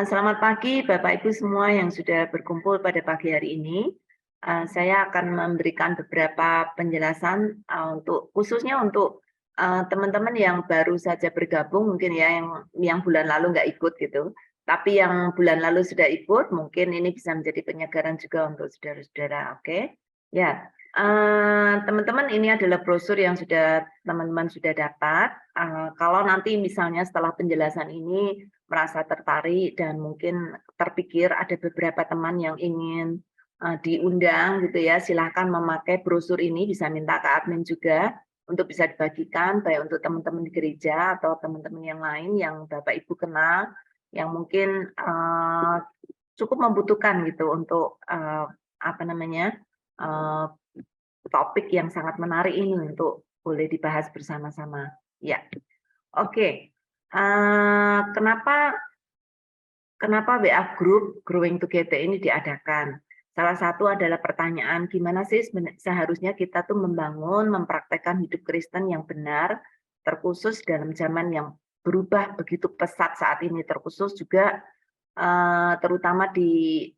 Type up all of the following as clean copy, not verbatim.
Selamat pagi Bapak Ibu semua yang sudah berkumpul pada pagi hari ini. Saya akan memberikan beberapa penjelasan khususnya untuk teman-teman yang baru saja bergabung mungkin ya yang bulan lalu nggak ikut gitu. Tapi yang bulan lalu sudah ikut mungkin ini bisa menjadi penyegaran juga untuk saudara-saudara. Oke, ya. Teman-teman ini adalah brosur yang teman-teman sudah dapat. Kalau nanti misalnya setelah penjelasan ini merasa tertarik dan mungkin terpikir ada beberapa teman yang ingin diundang gitu ya, silahkan memakai brosur ini, bisa minta ke admin juga untuk bisa dibagikan baik untuk teman-teman di gereja atau teman-teman yang lain yang Bapak Ibu kenal yang mungkin cukup membutuhkan gitu untuk apa namanya topik yang sangat menarik ini untuk boleh dibahas bersama-sama. Ya, oke. Kenapa WA Group Growing Together ini diadakan? Salah satu adalah pertanyaan, gimana sih seharusnya kita tuh membangun, mempraktekkan hidup Kristen yang benar, terkhusus dalam zaman yang berubah begitu pesat saat ini, terkhusus juga terutama di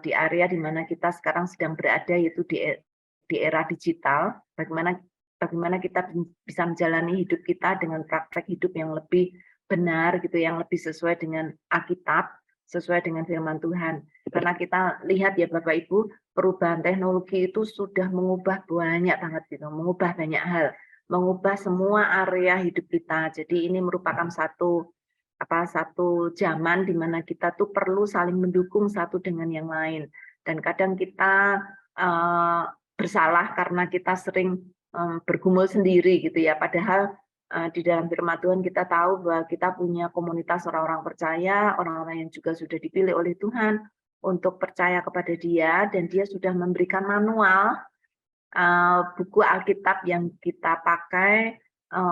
area di mana kita sekarang sedang berada, yaitu di era digital. Bagaimana kita bisa menjalani hidup kita dengan praktek hidup yang lebih benar gitu, yang lebih sesuai dengan Alkitab, sesuai dengan firman Tuhan. Karena kita lihat ya Bapak Ibu, perubahan teknologi itu sudah mengubah banyak banget gitu, mengubah banyak hal, mengubah semua area hidup kita. Jadi ini merupakan satu zaman di mana kita tuh perlu saling mendukung satu dengan yang lain. Dan kadang kita bersalah karena kita sering bergumul sendiri gitu ya. Padahal di dalam firman Tuhan kita tahu bahwa kita punya komunitas orang-orang percaya, orang-orang yang juga sudah dipilih oleh Tuhan untuk percaya kepada Dia, dan Dia sudah memberikan manual buku Alkitab yang kita pakai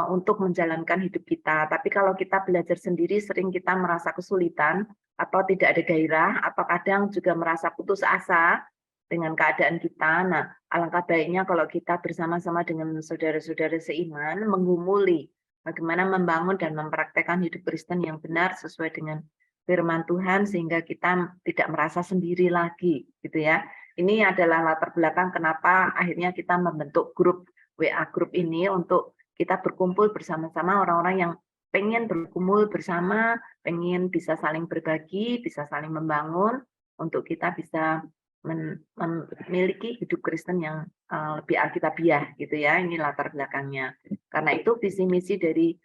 untuk menjalankan hidup kita. Tapi kalau kita belajar sendiri, sering kita merasa kesulitan atau tidak ada gairah, atau kadang juga merasa putus asa dengan keadaan kita. Nah, alangkah baiknya kalau kita bersama-sama dengan saudara-saudara seiman menggumuli bagaimana membangun dan mempraktekkan hidup Kristen yang benar sesuai dengan firman Tuhan sehingga kita tidak merasa sendiri lagi, gitu ya. Ini adalah latar belakang kenapa akhirnya kita membentuk grup WA grup ini untuk kita berkumpul bersama-sama orang-orang yang pengen berkumpul bersama, pengen bisa saling berbagi, bisa saling membangun untuk kita bisa memiliki hidup Kristen yang lebih alkitabiah gitu ya. Ini latar belakangnya. Karena itu visi misi dari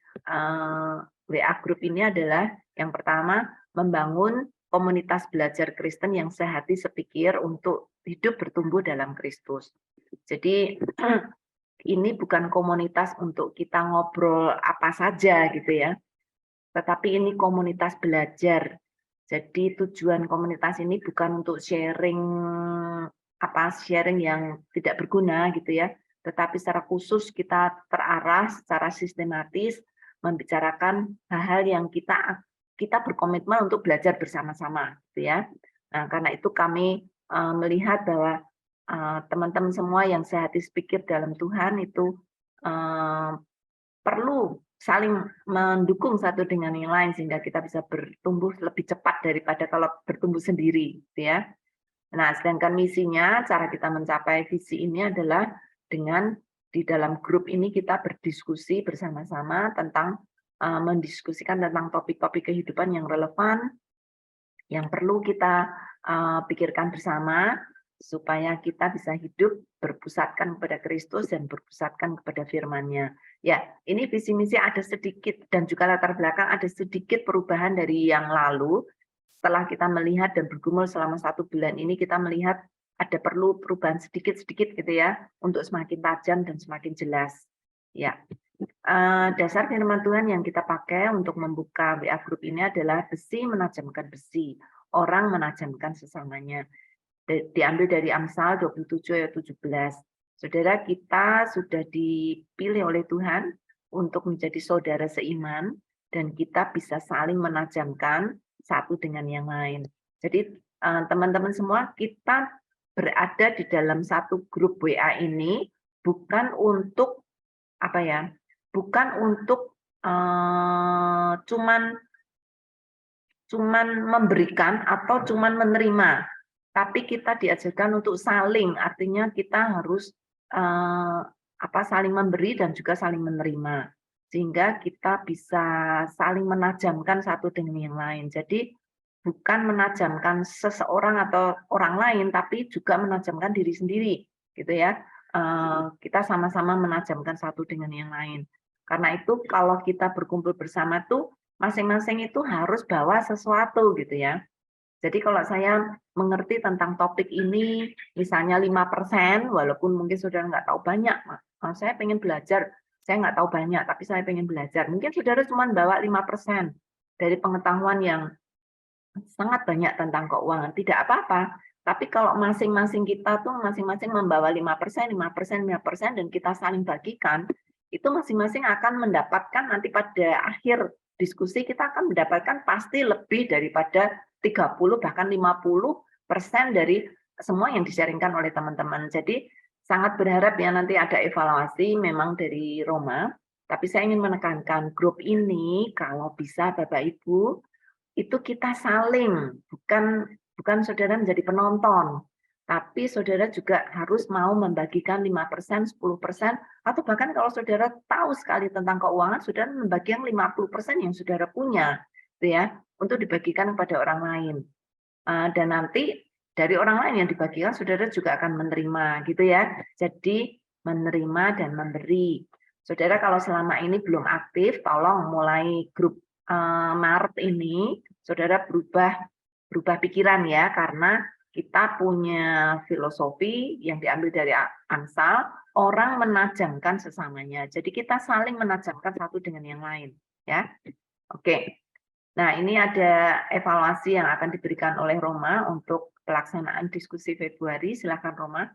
WA Group ini adalah yang pertama membangun komunitas belajar Kristen yang sehati sepikir untuk hidup bertumbuh dalam Kristus. Jadi ini bukan komunitas untuk kita ngobrol apa saja gitu ya, tetapi ini komunitas belajar. Jadi tujuan komunitas ini bukan untuk sharing yang tidak berguna gitu ya, tetapi secara khusus kita terarah secara sistematis membicarakan hal-hal yang kita berkomitmen untuk belajar bersama-sama gitu ya. Nah, karena itu kami melihat bahwa teman-teman semua yang sehati sepikir dalam Tuhan itu perlu saling mendukung satu dengan yang lain sehingga kita bisa bertumbuh lebih cepat daripada kalau bertumbuh sendiri, gitu ya. Nah, sedangkan misinya, cara kita mencapai visi ini adalah dengan di dalam grup ini kita berdiskusi bersama-sama tentang mendiskusikan tentang topik-topik kehidupan yang relevan, yang perlu kita pikirkan bersama supaya kita bisa hidup berpusatkan kepada Kristus dan berpusatkan kepada firman-Nya. Ya, ini visi misi ada sedikit dan juga latar belakang ada sedikit perubahan dari yang lalu. Setelah kita melihat dan bergumul selama 1 bulan ini, kita melihat ada perlu perubahan sedikit-sedikit gitu ya, untuk semakin tajam dan semakin jelas. Ya, dasar firman Tuhan yang kita pakai untuk membuka WA Group ini adalah besi menajamkan besi, orang menajamkan sesamanya. Diambil dari Amsal 27 ayat 17. Saudara, kita sudah dipilih oleh Tuhan untuk menjadi saudara seiman dan kita bisa saling menajamkan satu dengan yang lain. Jadi teman-teman semua, kita berada di dalam satu grup WA ini bukan untuk apa ya? Bukan untuk cuman memberikan atau cuman menerima, tapi kita diajarkan untuk saling, artinya kita harus saling memberi dan juga saling menerima, sehingga kita bisa saling menajamkan satu dengan yang lain. Jadi bukan menajamkan seseorang atau orang lain, tapi juga menajamkan diri sendiri, gitu ya. Kita sama-sama menajamkan satu dengan yang lain. Karena itu kalau kita berkumpul bersama tuh masing-masing itu harus bawa sesuatu gitu ya. Jadi kalau saya mengerti tentang topik ini, misalnya 5%, walaupun mungkin saudara nggak tahu banyak, saya pengen belajar, saya nggak tahu banyak, tapi saya pengen belajar. Mungkin saudara cuma bawa 5% dari pengetahuan yang sangat banyak tentang keuangan, tidak apa-apa. Tapi kalau masing-masing kita tuh masing-masing membawa 5%, 5%, 5%, dan kita saling bagikan, itu masing-masing akan mendapatkan nanti pada akhir diskusi kita akan mendapatkan pasti lebih daripada 30 bahkan 50% dari semua yang di-sharingkan oleh teman-teman. Jadi sangat berharap ya nanti ada evaluasi memang dari Roma, tapi saya ingin menekankan grup ini kalau bisa Bapak Ibu itu kita saling, bukan saudara menjadi penonton, tapi saudara juga harus mau membagikan 5%, 10%, atau bahkan kalau saudara tahu sekali tentang keuangan, saudara membagikan 50% yang saudara punya, gitu ya, untuk dibagikan kepada orang lain. Dan nanti dari orang lain yang dibagikan, saudara juga akan menerima, gitu ya. Jadi menerima dan memberi. Saudara kalau selama ini belum aktif, tolong mulai grup Maret ini, saudara berubah pikiran ya, karena kita punya filosofi yang diambil dari Amsal, orang menajamkan sesamanya. Jadi kita saling menajamkan satu dengan yang lain, ya. Oke. Nah, ini ada evaluasi yang akan diberikan oleh Roma untuk pelaksanaan diskusi Februari. Silakan Roma.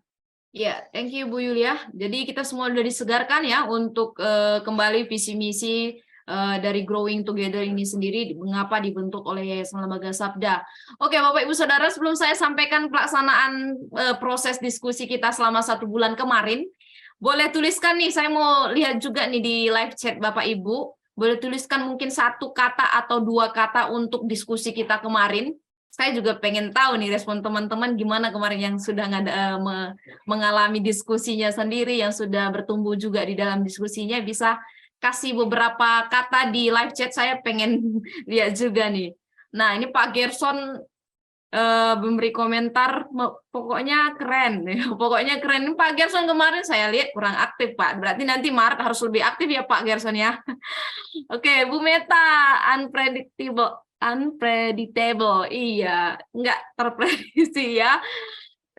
Ya, thank you Bu Yulia. Jadi kita semua sudah disegarkan ya untuk kembali visi misi dari Growing Together ini sendiri, mengapa dibentuk oleh Yayasan Lembaga Sabda. Oke, Bapak Ibu Saudara, sebelum saya sampaikan pelaksanaan proses diskusi kita selama 1 bulan kemarin, boleh tuliskan nih, saya mau lihat juga nih di live chat Bapak Ibu, boleh tuliskan mungkin 1 kata atau 2 kata untuk diskusi kita kemarin. Saya juga pengen tahu nih respon teman-teman gimana kemarin yang sudah mengalami diskusinya sendiri, yang sudah bertumbuh juga di dalam diskusinya, bisa kasih beberapa kata di live chat, saya pengen lihat juga nih. Nah, ini Pak Gerson memberi komentar, pokoknya keren. Pokoknya keren. Ini Pak Gerson kemarin saya lihat kurang aktif, Pak. Berarti nanti Maret harus lebih aktif ya, Pak Gerson ya. Oke, Bu Meta, unpredictable. Iya, nggak terprediksi ya.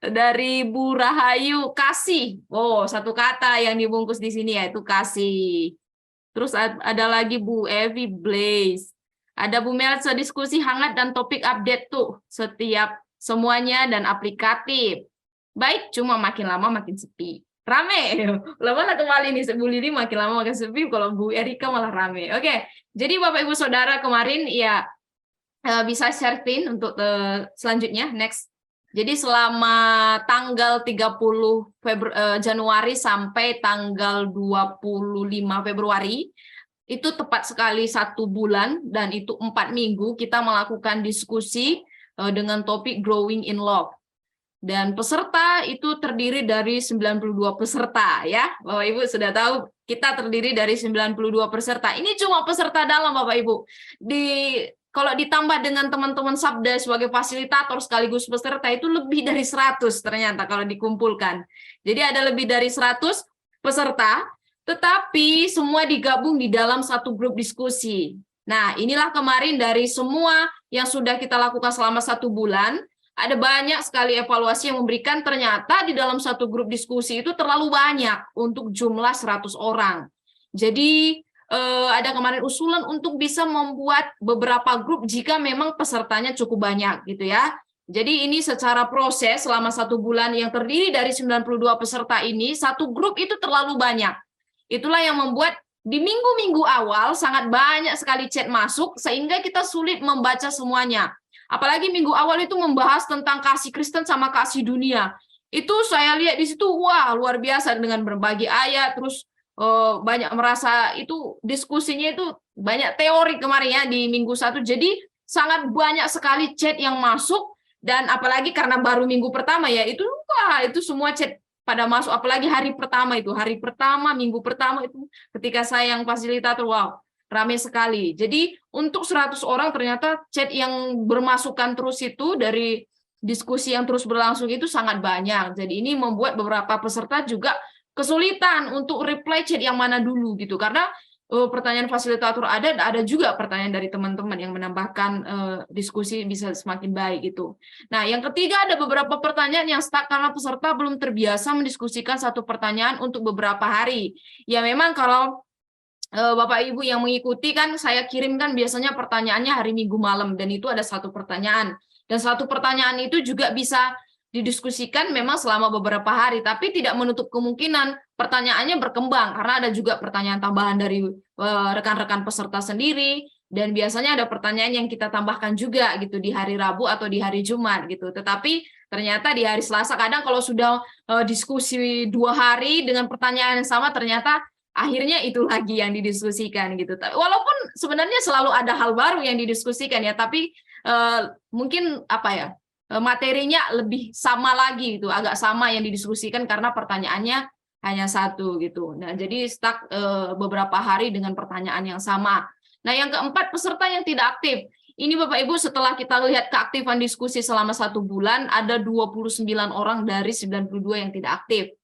Dari Bu Rahayu, kasih. Oh, 1 kata yang dibungkus di sini yaitu kasih. Terus ada lagi Bu Evi Blaze. Ada Bu Melsa, diskusi hangat dan topik update tuh. Setiap semuanya dan aplikatif. Baik, cuma makin lama makin sepi. Rame. Lama kembali nih, Bu Lili makin lama makin sepi, kalau Bu Erika malah rame. Oke, jadi Bapak Ibu Saudara kemarin ya bisa share screen untuk selanjutnya, next. Jadi selama tanggal 30 Januari sampai tanggal 25 Februari, itu tepat sekali 1 bulan, dan itu 4 minggu kita melakukan diskusi dengan topik Growing in Love. Dan peserta itu terdiri dari 92 peserta ya. Bapak Ibu sudah tahu kita terdiri dari 92 peserta. Ini cuma peserta dalam Bapak Ibu. Kalau ditambah dengan teman-teman Sabda sebagai fasilitator sekaligus peserta itu lebih dari 100 ternyata kalau dikumpulkan. Jadi ada lebih dari 100 peserta, tetapi semua digabung di dalam satu grup diskusi. Nah, inilah kemarin dari semua yang sudah kita lakukan selama 1 bulan, ada banyak sekali evaluasi yang memberikan ternyata di dalam satu grup diskusi itu terlalu banyak untuk jumlah 100 orang. Jadi ada kemarin usulan untuk bisa membuat beberapa grup jika memang pesertanya cukup banyak gitu ya. Jadi ini secara proses selama 1 bulan yang terdiri dari 92 peserta ini, satu grup itu terlalu banyak. Itulah yang membuat di minggu-minggu awal sangat banyak sekali chat masuk sehingga kita sulit membaca semuanya. Apalagi minggu awal itu membahas tentang kasih Kristen sama kasih dunia. Itu saya lihat di situ, wah luar biasa dengan berbagi ayat, terus banyak merasa itu diskusinya itu banyak teori kemarin ya di minggu 1. Jadi sangat banyak sekali chat yang masuk, dan apalagi karena baru minggu pertama ya, itu wah, itu semua chat pada masuk, apalagi hari pertama itu, minggu pertama itu ketika saya yang fasilitator, wow, ramai sekali. Jadi untuk 100 orang ternyata chat yang bermasukan terus itu dari diskusi yang terus berlangsung itu sangat banyak. Jadi ini membuat beberapa peserta juga kesulitan untuk reply chat yang mana dulu gitu, karena pertanyaan fasilitator ada juga pertanyaan dari teman-teman yang menambahkan diskusi bisa semakin baik gitu. Nah, yang ketiga ada beberapa pertanyaan yang stuck karena peserta belum terbiasa mendiskusikan satu pertanyaan untuk beberapa hari. Ya memang kalau Bapak Ibu yang mengikuti kan saya kirimkan biasanya pertanyaannya hari Minggu malam, dan itu ada satu pertanyaan. Dan satu pertanyaan itu juga bisa didiskusikan memang selama beberapa hari, tapi tidak menutup kemungkinan pertanyaannya berkembang karena ada juga pertanyaan tambahan dari rekan-rekan peserta sendiri, dan biasanya ada pertanyaan yang kita tambahkan juga gitu di hari Rabu atau di hari Jumat gitu. Tetapi ternyata di hari Selasa kadang kalau sudah diskusi 2 hari dengan pertanyaan yang sama, ternyata akhirnya itu lagi yang didiskusikan gitu. Walaupun sebenarnya selalu ada hal baru yang didiskusikan ya, tapi mungkin apa ya, materinya lebih sama lagi gitu, agak sama yang didiskusikan karena pertanyaannya hanya satu gitu. Nah, jadi stuck beberapa hari dengan pertanyaan yang sama. Nah, yang keempat, peserta yang tidak aktif. Ini Bapak Ibu, setelah kita lihat keaktifan diskusi selama 1 bulan, ada 29 orang dari 92 yang tidak aktif.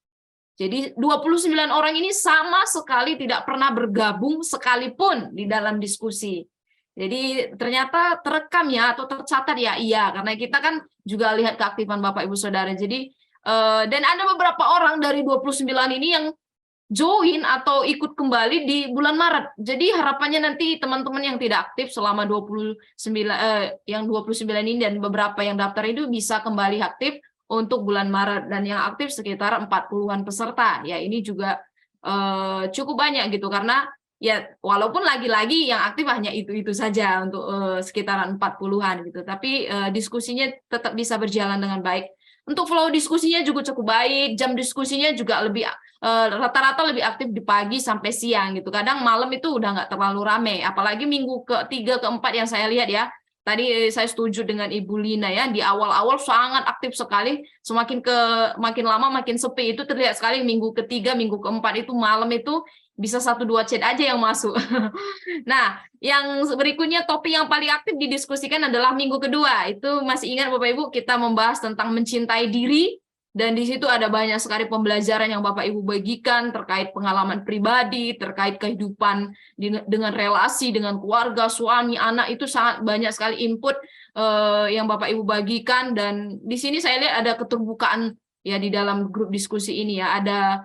Jadi 29 orang ini sama sekali tidak pernah bergabung sekalipun di dalam diskusi. Jadi ternyata terekam ya atau tercatat ya, iya, karena kita kan juga lihat keaktifan Bapak Ibu Saudara. Jadi dan ada beberapa orang dari 29 ini yang join atau ikut kembali di bulan Maret. Jadi harapannya nanti teman-teman yang tidak aktif selama 29 yang 29 ini dan beberapa yang daftar itu bisa kembali aktif untuk bulan Maret, dan yang aktif sekitar 40-an peserta. Ya ini juga cukup banyak gitu, karena ya walaupun lagi-lagi yang aktif hanya itu-itu saja untuk sekitaran 40-an gitu, tapi diskusinya tetap bisa berjalan dengan baik. Untuk flow diskusinya juga cukup baik, jam diskusinya juga lebih rata-rata lebih aktif di pagi sampai siang gitu. Kadang malam itu udah nggak terlalu rame, apalagi minggu ke-3, ke-4 yang saya lihat ya. Tadi saya setuju dengan Ibu Lina ya, di awal-awal sangat aktif sekali, makin lama makin sepi. Itu terlihat sekali minggu ke-3, minggu ke-4 itu malam itu bisa 1-2 chat aja yang masuk. Nah, yang berikutnya topik yang paling aktif didiskusikan adalah minggu kedua. Itu masih ingat Bapak Ibu, kita membahas tentang mencintai diri, dan di situ ada banyak sekali pembelajaran yang Bapak Ibu bagikan terkait pengalaman pribadi, terkait kehidupan dengan relasi, dengan keluarga, suami, anak, itu sangat banyak sekali input yang Bapak Ibu bagikan. Dan di sini saya lihat ada keterbukaan ya di dalam grup diskusi ini ya, ada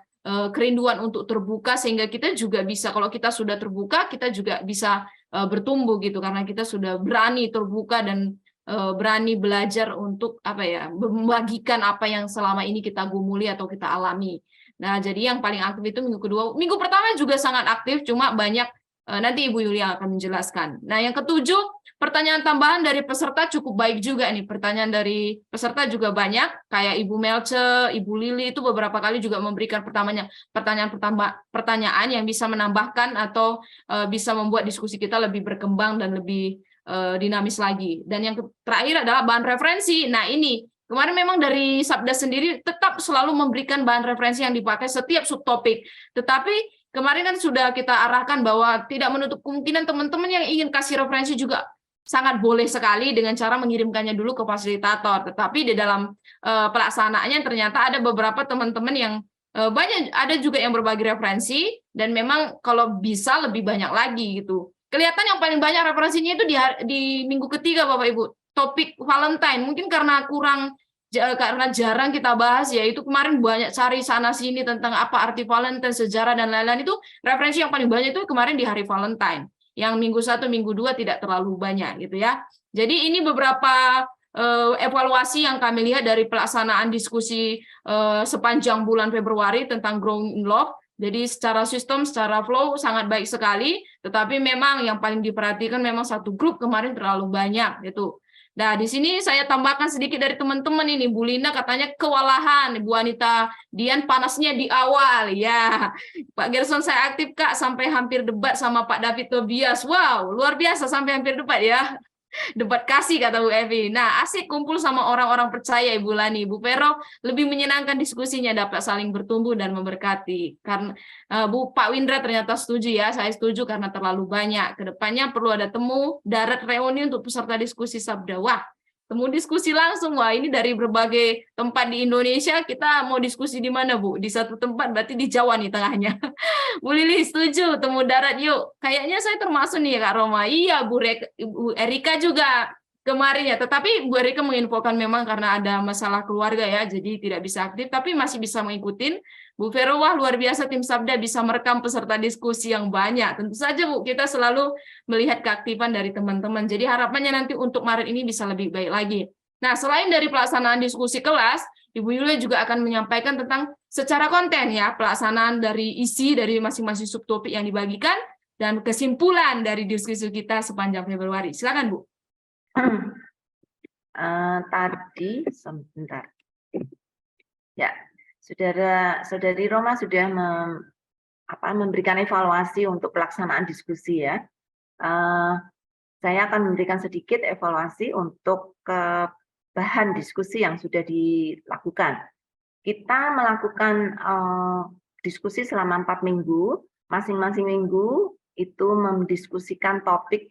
kerinduan untuk terbuka, sehingga kita juga bisa, kalau kita sudah terbuka, kita juga bisa bertumbuh gitu, karena kita sudah berani terbuka dan berani belajar untuk apa ya, membagikan apa yang selama ini kita gumuli atau kita alami. Nah, jadi yang paling aktif itu minggu kedua. Minggu pertama juga sangat aktif, cuma banyak nanti Ibu Yulia akan menjelaskan. Nah, yang ketujuh, pertanyaan tambahan dari peserta cukup baik juga nih. Pertanyaan dari peserta juga banyak, kayak Ibu Melce, Ibu Lili itu beberapa kali juga memberikan pertanyaan yang bisa menambahkan atau bisa membuat diskusi kita lebih berkembang dan lebih dinamis lagi. Dan yang terakhir adalah bahan referensi. Nah, ini kemarin memang dari Sabda sendiri tetap selalu memberikan bahan referensi yang dipakai setiap subtopik. Tetapi kemarin kan sudah kita arahkan bahwa tidak menutup kemungkinan teman-teman yang ingin kasih referensi juga sangat boleh sekali dengan cara mengirimkannya dulu ke fasilitator. Tetapi di dalam pelaksanaannya ternyata ada beberapa teman-teman yang banyak, ada juga yang berbagi referensi, dan memang kalau bisa lebih banyak lagi gitu. Kelihatan yang paling banyak referensinya itu di minggu ketiga Bapak Ibu, topik Valentine. Mungkin karena jarang kita bahas ya, itu kemarin banyak cari sana sini tentang apa arti Valentine, sejarah dan lain-lain. Itu referensi yang paling banyak itu kemarin di hari Valentine. Yang minggu 1, minggu 2 tidak terlalu banyak gitu ya. Jadi ini beberapa evaluasi yang kami lihat dari pelaksanaan diskusi sepanjang bulan Februari tentang Growing in Love. Jadi secara sistem, secara flow sangat baik sekali, tetapi memang yang paling diperhatikan memang satu grup kemarin terlalu banyak gitu. Nah, di sini saya tambahkan sedikit dari teman-teman ini. Bu Lina katanya kewalahan, Bu Anita Dian panasnya di awal. Ya, Pak Gerson saya aktif Kak sampai hampir debat sama Pak David Tobias. Wow, luar biasa sampai hampir debat ya. Debat kasih kata Bu Evi. Nah, asik kumpul sama orang-orang percaya Ibu Lani. Bu Vero lebih menyenangkan diskusinya, dapat saling bertumbuh dan memberkati. Karena Bu Pak Windra ternyata setuju ya, saya setuju karena terlalu banyak. Kedepannya perlu ada temu darat reuni untuk peserta diskusi Sabda. Wah, temu diskusi langsung. Wah, ini dari berbagai tempat di Indonesia, kita mau diskusi di mana, Bu? Di satu tempat, berarti di Jawa nih tengahnya. Bu Lili setuju, temu darat yuk. Kayaknya saya termasuk nih Kak Roma. Iya, Bu Erika juga kemarin ya. Tetapi Bu Erika menginfokan memang karena ada masalah keluarga ya, jadi tidak bisa aktif. Tapi masih bisa mengikuti. Bu Vero, wah luar biasa tim Sabda bisa merekam peserta diskusi yang banyak. Tentu saja Bu, kita selalu melihat keaktifan dari teman-teman. Jadi harapannya nanti untuk Maret ini bisa lebih baik lagi. Nah, selain dari pelaksanaan diskusi kelas, Ibu Yulia juga akan menyampaikan tentang secara konten ya, pelaksanaan dari isi dari masing-masing subtopik yang dibagikan dan kesimpulan dari diskusi kita sepanjang Februari. Silakan Bu. Tadi sebentar. Ya, Saudari Roma sudah memberikan evaluasi untuk pelaksanaan diskusi ya. Saya akan memberikan sedikit evaluasi untuk bahan diskusi yang sudah dilakukan. Kita melakukan diskusi selama 4 minggu, masing-masing minggu itu mendiskusikan topik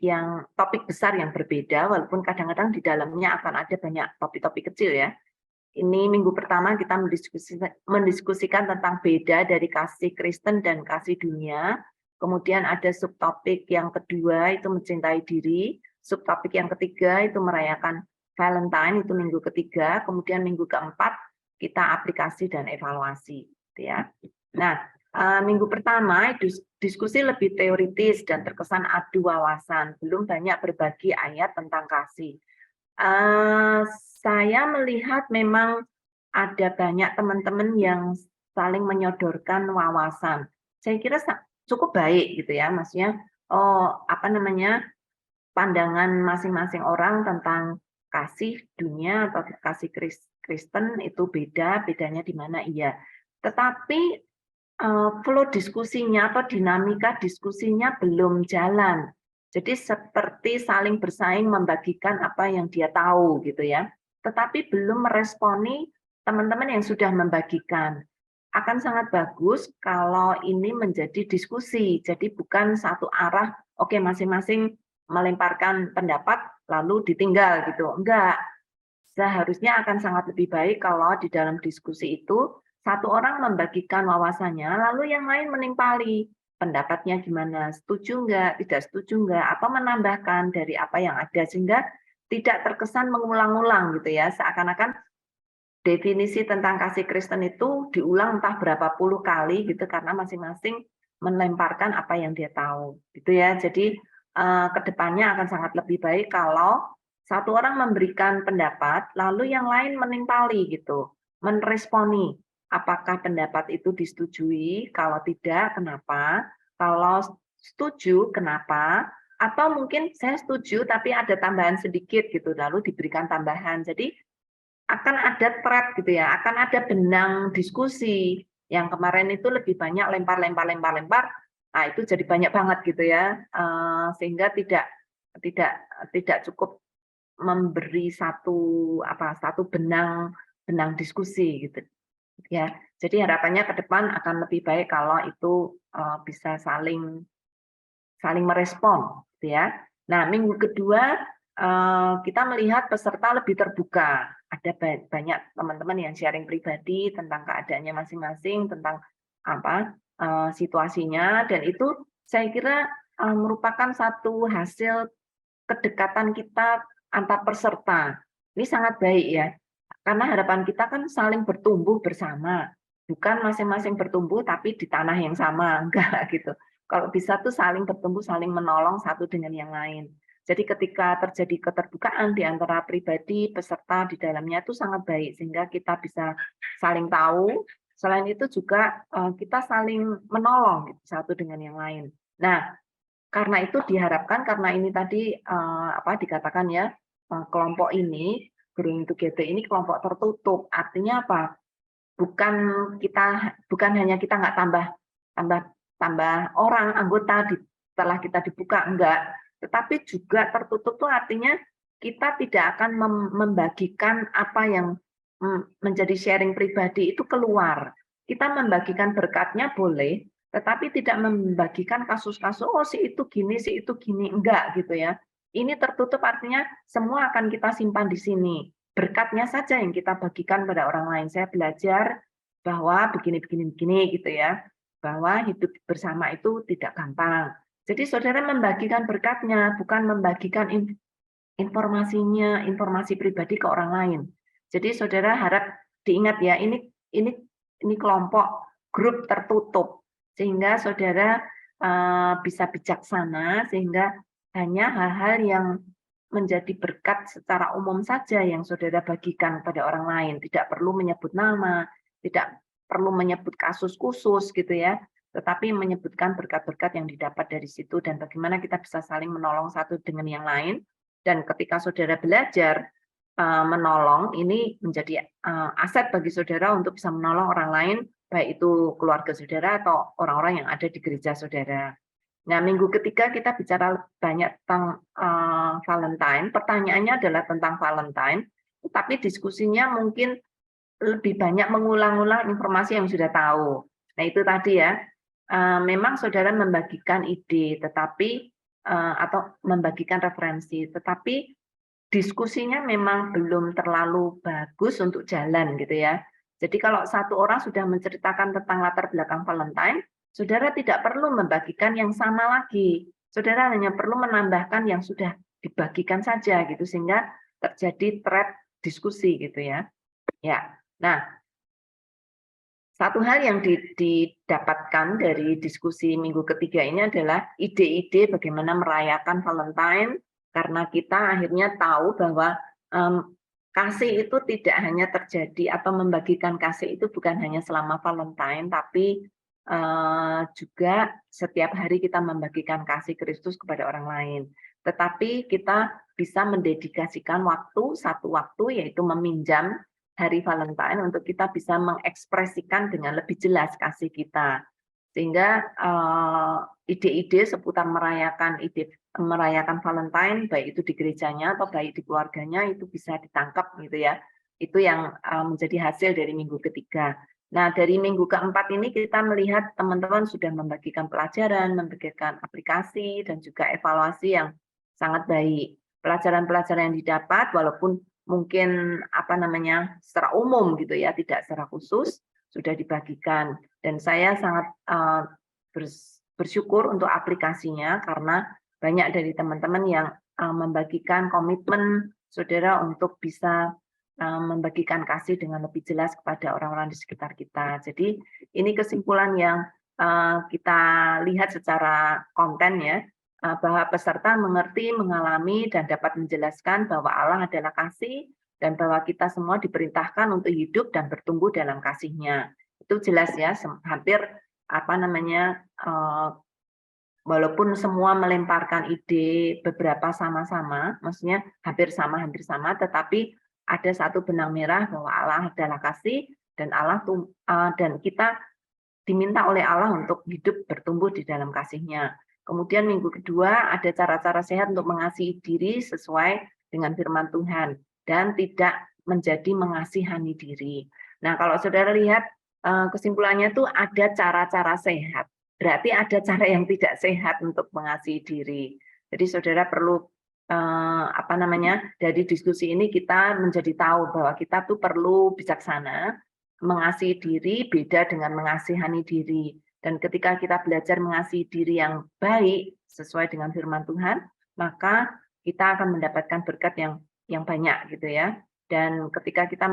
besar yang berbeda, walaupun kadang-kadang di dalamnya akan ada banyak topik-topik kecil ya. Ini minggu pertama kita mendiskusikan tentang beda dari kasih Kristen dan kasih dunia. Kemudian ada subtopik yang kedua itu mencintai diri, subtopik yang ketiga itu merayakan Valentine, itu minggu ketiga. Kemudian minggu keempat kita aplikasi dan evaluasi, ya. Nah, minggu pertama diskusi lebih teoritis dan terkesan adu wawasan, belum banyak berbagi ayat tentang kasih. Saya melihat memang ada banyak teman-teman yang saling menyodorkan wawasan. Saya kira cukup baik gitu ya, maksudnya pandangan masing-masing orang tentang kasih dunia atau kasih Kristen itu bedanya di mana iya. Tetapi flow diskusinya atau dinamika diskusinya belum jalan. Jadi seperti saling bersaing membagikan apa yang dia tahu gitu ya. Tetapi belum meresponi teman-teman yang sudah membagikan. Akan sangat bagus kalau ini menjadi diskusi. Jadi bukan satu arah, oke masing-masing melemparkan pendapat lalu ditinggal gitu. Enggak. Seharusnya akan sangat lebih baik kalau di dalam diskusi itu satu orang membagikan wawasannya, lalu yang lain menimpali pendapatnya gimana, setuju enggak, tidak setuju enggak, atau menambahkan dari apa yang ada sehingga tidak terkesan mengulang-ulang gitu ya, seakan-akan definisi tentang kasih Kristen itu diulang entah berapa puluh kali gitu karena masing-masing melemparkan apa yang dia tahu gitu ya. Jadi kedepannya akan sangat lebih baik kalau satu orang memberikan pendapat lalu yang lain menimpali gitu, meresponi apakah pendapat itu disetujui, kalau tidak kenapa, kalau setuju kenapa, atau mungkin saya setuju tapi ada tambahan sedikit gitu lalu diberikan tambahan. Jadi akan ada thread gitu ya, akan ada benang diskusi. Yang kemarin itu lebih banyak lempar. Nah, itu jadi banyak banget gitu ya. Sehingga tidak cukup memberi satu benang diskusi gitu. Ya. Jadi harapannya ke depan akan lebih baik kalau itu bisa saling merespon gitu ya. Nah, minggu kedua kita melihat peserta lebih terbuka. Ada banyak teman-teman yang sharing pribadi tentang keadaannya masing-masing, tentang situasinya, dan itu saya kira merupakan satu hasil kedekatan kita antar peserta. Ini sangat baik ya, karena harapan kita kan saling bertumbuh bersama, bukan masing-masing bertumbuh tapi di tanah yang sama, enggak gitu. Kalau bisa tuh saling bertumbuh, saling menolong satu dengan yang lain. Jadi ketika terjadi keterbukaan di antara pribadi, peserta di dalamnya itu sangat baik, sehingga kita bisa saling tahu, selain itu juga kita saling menolong gitu, satu dengan yang lain. Nah, karena itu diharapkan, karena ini tadi dikatakan ya, kelompok ini, Growing Together ini kelompok tertutup, artinya apa? Bukan hanya kita nggak tambah orang anggota setelah kita dibuka, enggak. Tetapi juga tertutup tuh artinya kita tidak akan membagikan apa yang menjadi sharing pribadi itu keluar. Kita membagikan berkatnya boleh, tetapi tidak membagikan kasus-kasus, oh si itu gini, enggak gitu ya. Ini tertutup artinya semua akan kita simpan di sini. Berkatnya saja yang kita bagikan pada orang lain. Saya belajar bahwa begini gitu ya, bahwa hidup bersama itu tidak gampang. Jadi saudara membagikan berkatnya, bukan membagikan informasinya, informasi pribadi ke orang lain. Jadi saudara harap diingat ya, ini kelompok grup tertutup, sehingga saudara bisa bijaksana, sehingga hanya hal-hal yang menjadi berkat secara umum saja yang saudara bagikan pada orang lain, tidak perlu menyebut nama, tidak perlu menyebut kasus khusus gitu ya, tetapi menyebutkan berkat-berkat yang didapat dari situ dan bagaimana kita bisa saling menolong satu dengan yang lain. Dan ketika saudara belajar menolong, ini menjadi aset bagi saudara untuk bisa menolong orang lain, baik itu keluarga saudara atau orang-orang yang ada di gereja saudara. Nah, minggu ketiga kita bicara banyak tentang Valentine. Pertanyaannya adalah tentang Valentine, tapi diskusinya mungkin lebih banyak mengulang-ulang informasi yang sudah tahu. Nah, itu tadi ya. Memang saudara membagikan ide, tetapi atau membagikan referensi, tetapi diskusinya memang belum terlalu bagus untuk jalan gitu ya. Jadi kalau satu orang sudah menceritakan tentang latar belakang Valentine, saudara tidak perlu membagikan yang sama lagi. Saudara hanya perlu menambahkan yang sudah dibagikan saja gitu sehingga terjadi thread diskusi gitu ya. Ya. Nah, satu hal yang didapatkan dari diskusi minggu ketiga ini adalah ide-ide bagaimana merayakan Valentine, karena kita akhirnya tahu bahwa kasih itu tidak hanya terjadi atau membagikan kasih itu bukan hanya selama Valentine, tapi juga setiap hari kita membagikan kasih Kristus kepada orang lain. Tetapi kita bisa mendedikasikan satu waktu yaitu meminjam hari Valentine untuk kita bisa mengekspresikan dengan lebih jelas kasih kita. Sehingga ide-ide seputar merayakan Valentine, baik itu di gerejanya atau baik di keluarganya, itu bisa ditangkap gitu ya. Itu yang menjadi hasil dari minggu ketiga. Nah, dari minggu keempat ini kita melihat teman-teman sudah membagikan pelajaran, membagikan aplikasi, dan juga evaluasi yang sangat baik. Pelajaran-pelajaran yang didapat, walaupun mungkin secara umum gitu ya, tidak secara khusus, sudah dibagikan. Dan saya sangat bersyukur untuk aplikasinya karena banyak dari teman-teman yang membagikan komitmen saudara untuk bisa membagikan kasih dengan lebih jelas kepada orang-orang di sekitar kita. Jadi ini kesimpulan yang kita lihat secara konten ya, bahwa peserta mengerti, mengalami, dan dapat menjelaskan bahwa Allah adalah kasih, dan bahwa kita semua diperintahkan untuk hidup dan bertumbuh dalam kasih-Nya. Itu jelas ya, hampir walaupun semua melemparkan ide beberapa sama-sama, maksudnya hampir sama, tetapi ada satu benang merah bahwa Allah adalah kasih, dan dan kita diminta oleh Allah untuk hidup bertumbuh di dalam kasih-Nya. Kemudian minggu kedua ada cara-cara sehat untuk mengasihi diri sesuai dengan firman Tuhan dan tidak menjadi mengasihani diri. Nah, kalau saudara lihat kesimpulannya tuh ada cara-cara sehat. Berarti ada cara yang tidak sehat untuk mengasihi diri. Jadi saudara perlu dari diskusi ini kita menjadi tahu bahwa kita tuh perlu bijaksana. Mengasihi diri beda dengan mengasihani diri. Dan ketika kita belajar mengasihi diri yang baik sesuai dengan firman Tuhan, maka kita akan mendapatkan berkat yang banyak gitu ya. Dan ketika kita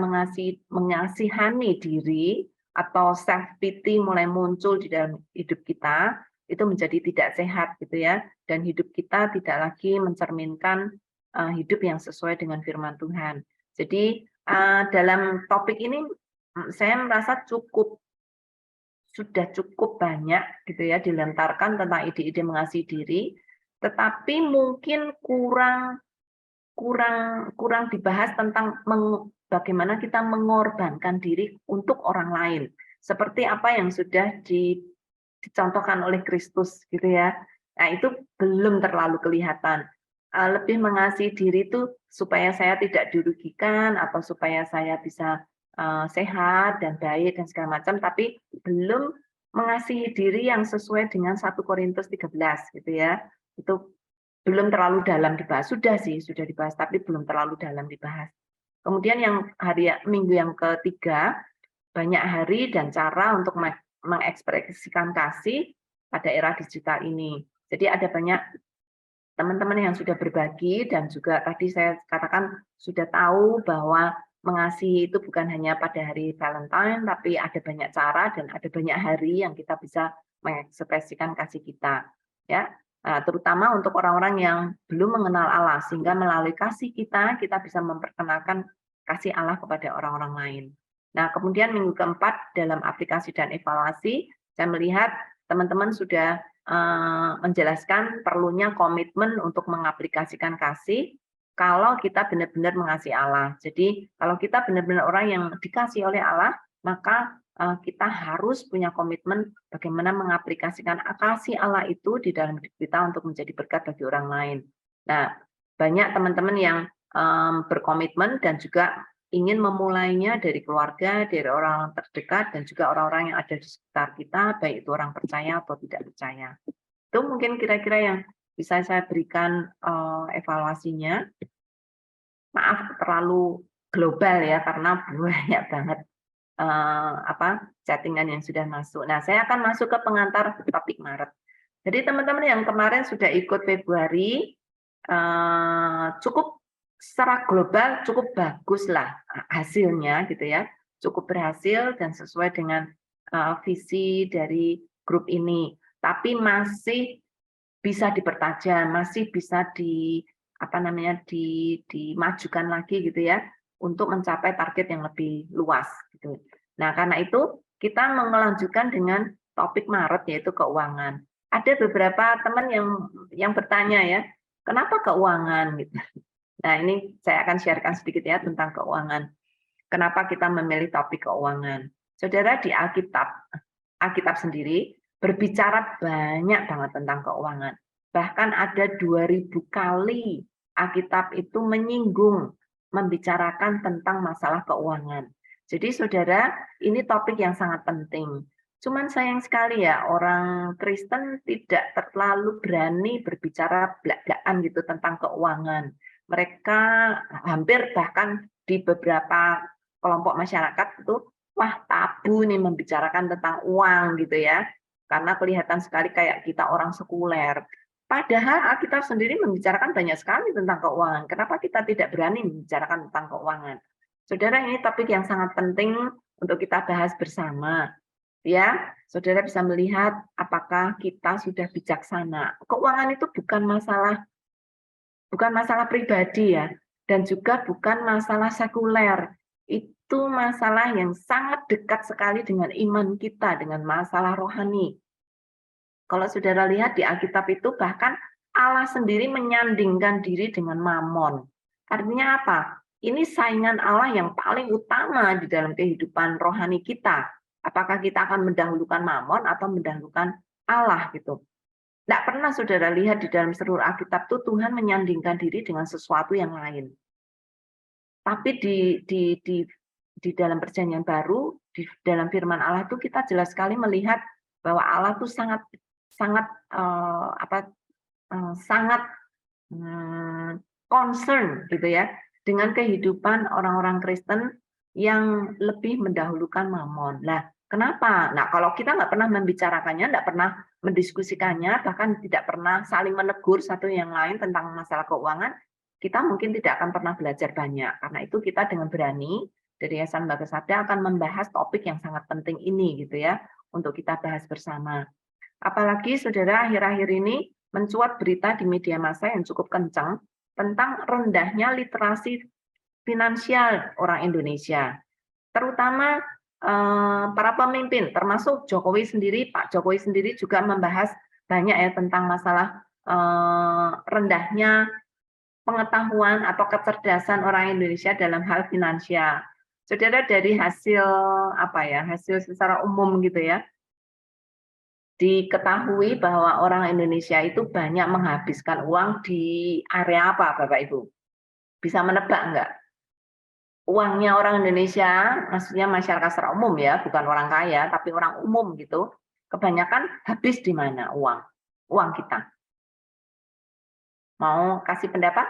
mengasihani diri atau self pity mulai muncul di dalam hidup kita, itu menjadi tidak sehat gitu ya. Dan hidup kita tidak lagi mencerminkan hidup yang sesuai dengan firman Tuhan. Jadi dalam topik ini saya merasa sudah cukup banyak gitu ya dilontarkan tentang ide-ide mengasihi diri, tetapi mungkin kurang dibahas tentang bagaimana kita mengorbankan diri untuk orang lain, seperti apa yang sudah dicontohkan oleh Kristus gitu ya. Nah, itu belum terlalu kelihatan. Lebih mengasihi diri itu supaya saya tidak dirugikan atau supaya saya bisa sehat dan baik dan segala macam, tapi belum mengasihi diri yang sesuai dengan 1 Korintus 13 gitu ya. Itu belum terlalu dalam dibahas. Sudah sih, sudah dibahas, tapi belum terlalu dalam dibahas. Kemudian yang minggu yang ketiga, banyak hari dan cara untuk mengekspresikan kasih pada era digital ini. Jadi ada banyak teman-teman yang sudah berbagi dan juga tadi saya katakan sudah tahu bahwa mengasihi itu bukan hanya pada hari Valentine, tapi ada banyak cara dan ada banyak hari yang kita bisa mengekspresikan kasih kita. Ya, terutama untuk orang-orang yang belum mengenal Allah, sehingga melalui kasih kita bisa memperkenalkan kasih Allah kepada orang-orang lain. Nah, kemudian minggu keempat dalam aplikasi dan evaluasi, saya melihat teman-teman sudah menjelaskan perlunya komitmen untuk mengaplikasikan kasih kalau kita benar-benar mengasihi Allah. Jadi kalau kita benar-benar orang yang dikasih oleh Allah, maka kita harus punya komitmen bagaimana mengaplikasikan kasih Allah itu di dalam hidup kita untuk menjadi berkat bagi orang lain. Nah, banyak teman-teman yang berkomitmen dan juga ingin memulainya dari keluarga, dari orang terdekat, dan juga orang-orang yang ada di sekitar kita, baik itu orang percaya atau tidak percaya. Itu mungkin kira-kira yang bisa saya berikan evaluasinya. Maaf terlalu global ya, karena banyak banget chattingan yang sudah masuk. Nah, saya akan masuk ke pengantar topik Maret. Jadi teman-teman yang kemarin sudah ikut Februari, cukup secara global cukup baguslah hasilnya gitu ya, cukup berhasil dan sesuai dengan visi dari grup ini. Tapi masih bisa dipertajam, masih bisa dimajukan lagi gitu ya, untuk mencapai target yang lebih luas gitu. Nah, karena itu kita melanjutkan dengan topik Maret yaitu keuangan. Ada beberapa teman yang bertanya ya, kenapa keuangan gitu. Nah, ini saya akan sharekan sedikit ya tentang keuangan. Kenapa kita memilih topik keuangan? Saudara, di Alkitab sendiri berbicara banyak banget tentang keuangan. Bahkan ada 2000 kali Alkitab itu menyinggung, membicarakan tentang masalah keuangan. Jadi saudara, ini topik yang sangat penting. Cuman sayang sekali ya, orang Kristen tidak terlalu berani berbicara belak-belakan gitu tentang keuangan. Mereka hampir bahkan di beberapa kelompok masyarakat itu, wah tabu nih membicarakan tentang uang gitu ya. Karena kelihatan sekali kayak kita orang sekuler. Padahal Alkitab sendiri membicarakan banyak sekali tentang keuangan. Kenapa kita tidak berani membicarakan tentang keuangan? Saudara, ini topik yang sangat penting untuk kita bahas bersama. Ya, saudara bisa melihat apakah kita sudah bijaksana. Keuangan itu bukan masalah pribadi ya, dan juga bukan masalah sekuler. Itu masalah yang sangat dekat sekali dengan iman kita, dengan masalah rohani. Kalau saudara lihat di Alkitab itu bahkan Allah sendiri menyandingkan diri dengan Mamon. Artinya apa? Ini saingan Allah yang paling utama di dalam kehidupan rohani kita. Apakah kita akan mendahulukan Mamon atau mendahulukan Allah gitu. Tidak pernah saudara lihat di dalam seluruh Alkitab itu Tuhan menyandingkan diri dengan sesuatu yang lain. Tapi di dalam perjanjian baru, di dalam firman Allah itu kita jelas sekali melihat bahwa Allah itu sangat concern gitu ya dengan kehidupan orang-orang Kristen yang lebih mendahulukan mamon. Nah, kenapa? Nah, kalau kita nggak pernah membicarakannya, nggak pernah mendiskusikannya, bahkan tidak pernah saling menegur satu yang lain tentang masalah keuangan, kita mungkin tidak akan pernah belajar banyak. Karena itu kita dengan berani dari Yayasan Lembaga Sabda akan membahas topik yang sangat penting ini gitu ya, untuk kita bahas bersama. Apalagi saudara akhir-akhir ini mencuat berita di media massa yang cukup kencang tentang rendahnya literasi finansial orang Indonesia. Terutama para pemimpin, termasuk Jokowi sendiri, Pak Jokowi sendiri juga membahas banyak ya tentang masalah rendahnya pengetahuan atau kecerdasan orang Indonesia dalam hal finansial. Saudara, dari hasil hasil secara umum gitu ya, Diketahui bahwa orang Indonesia itu banyak menghabiskan uang di area apa, Bapak Ibu? Bisa menebak enggak? Uangnya orang Indonesia, maksudnya masyarakat secara umum ya, bukan orang kaya, tapi orang umum gitu, kebanyakan habis di mana uang? Uang kita. Mau kasih pendapat?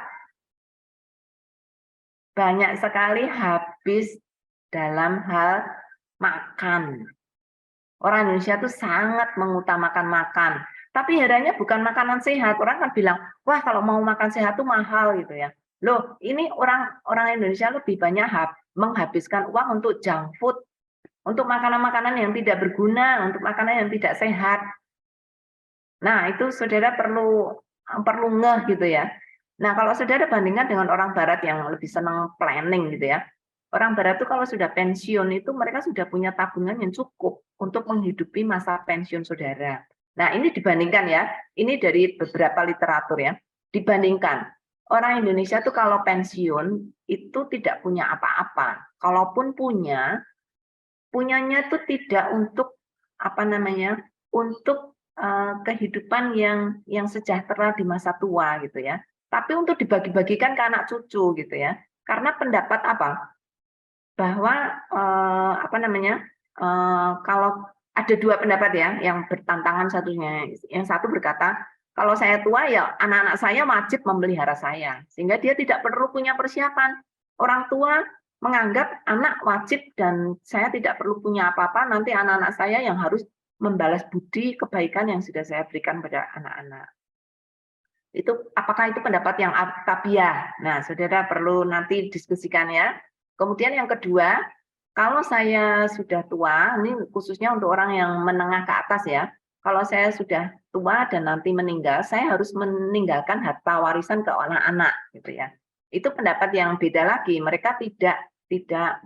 Banyak sekali habis dalam hal makan. Orang Indonesia tuh sangat mengutamakan makan. Tapi herannya bukan makanan sehat. Orang kan bilang, wah kalau mau makan sehat tuh mahal gitu ya. Loh, ini orang Indonesia lebih banyak menghabiskan uang untuk junk food, untuk makanan-makanan yang tidak berguna, untuk makanan yang tidak sehat. Nah, itu saudara perlu ngeh gitu ya. Nah, kalau saudara bandingkan dengan orang barat yang lebih senang planning gitu ya. Orang barat itu kalau sudah pensiun itu mereka sudah punya tabungan yang cukup untuk menghidupi masa pensiun saudara. Nah, ini dibandingkan ya. Ini dari beberapa literatur ya. Dibandingkan orang Indonesia tuh kalau pensiun itu tidak punya apa-apa. Kalaupun punyanya tuh tidak untuk apa namanya? Untuk kehidupan yang sejahtera di masa tua gitu ya. Tapi untuk dibagi-bagikan ke anak cucu gitu ya. Karena pendapat apa? Bahwa apa namanya? Kalau ada dua pendapat ya yang bertantangan satunya. Yang satu berkata, kalau saya tua ya anak-anak saya wajib memelihara saya. Sehingga dia tidak perlu punya persiapan. Orang tua menganggap anak wajib dan saya tidak perlu punya apa-apa, nanti anak-anak saya yang harus membalas budi kebaikan yang sudah saya berikan pada anak-anak. Itu apakah itu pendapat yang tabiah? Nah, saudara perlu nanti diskusikan ya. Kemudian yang kedua, kalau saya sudah tua, ini khususnya untuk orang yang menengah ke atas ya. Kalau saya sudah tua dan nanti meninggal, saya harus meninggalkan harta warisan ke anak-anak gitu ya. Itu pendapat yang beda lagi. Mereka tidak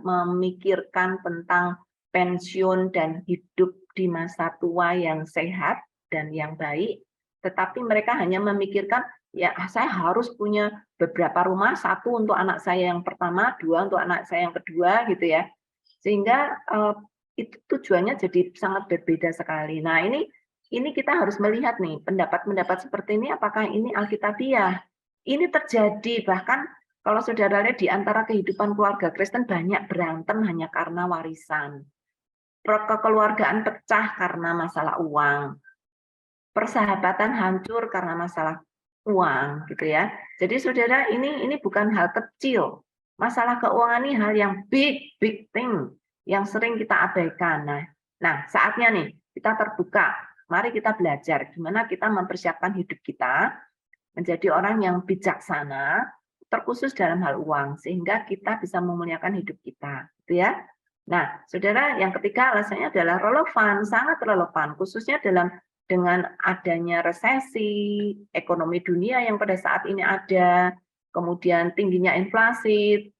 memikirkan tentang pensiun dan hidup di masa tua yang sehat dan yang baik, tetapi mereka hanya memikirkan ya saya harus punya beberapa rumah, satu untuk anak saya yang pertama, dua untuk anak saya yang kedua gitu ya. Sehingga itu tujuannya jadi sangat berbeda sekali. Nah, ini kita harus melihat nih pendapat-pendapat seperti ini apakah ini alkitabiah. Ini terjadi bahkan kalau saudara lihat di antara kehidupan keluarga Kristen banyak berantem hanya karena warisan. Kekeluargaan pecah karena masalah uang. Persahabatan hancur karena masalah uang gitu ya. Jadi saudara ini bukan hal kecil. Masalah keuangan ini hal yang big thing yang sering kita abaikan. Nah, saatnya nih kita terbuka. Mari kita belajar gimana kita mempersiapkan hidup kita menjadi orang yang bijaksana, terkhusus dalam hal uang sehingga kita bisa memuliakan hidup kita, gitu ya. Nah, saudara, yang ketiga alasannya adalah relevan, sangat relevan, khususnya dengan adanya resesi, ekonomi dunia yang pada saat ini ada, kemudian tingginya inflasi.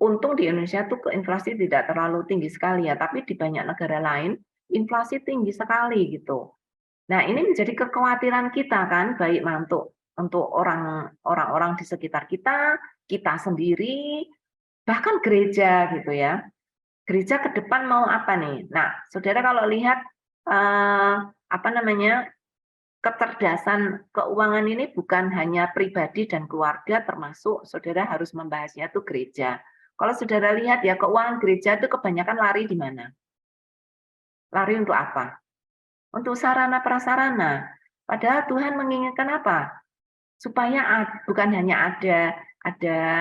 Untung di Indonesia tuh inflasi tidak terlalu tinggi sekali ya, tapi di banyak negara lain inflasi tinggi sekali gitu. Nah, ini menjadi kekhawatiran kita kan, baik untuk orang-orang di sekitar kita, kita sendiri, bahkan gereja gitu ya. Gereja ke depan mau apa nih? Nah, saudara kalau lihat apa namanya, kecerdasan keuangan ini bukan hanya pribadi dan keluarga, termasuk saudara harus membahasnya tuh gereja. Kalau saudara lihat ya, keuangan gereja itu kebanyakan lari di mana? Lari untuk apa? Untuk sarana prasarana. Padahal Tuhan menginginkan apa? Supaya bukan hanya ada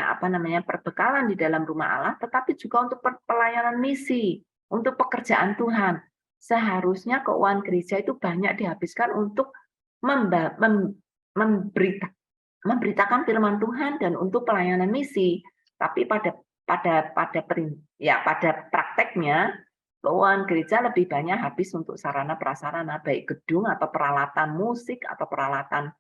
apa namanya perbekalan di dalam rumah Allah, tetapi juga untuk pelayanan misi, untuk pekerjaan Tuhan. Seharusnya keuangan gereja itu banyak dihabiskan untuk memberitakan firman Tuhan dan untuk pelayanan misi. Tapi pada prakteknya keuangan gereja lebih banyak habis untuk sarana prasarana, baik gedung atau peralatan musik atau peralatan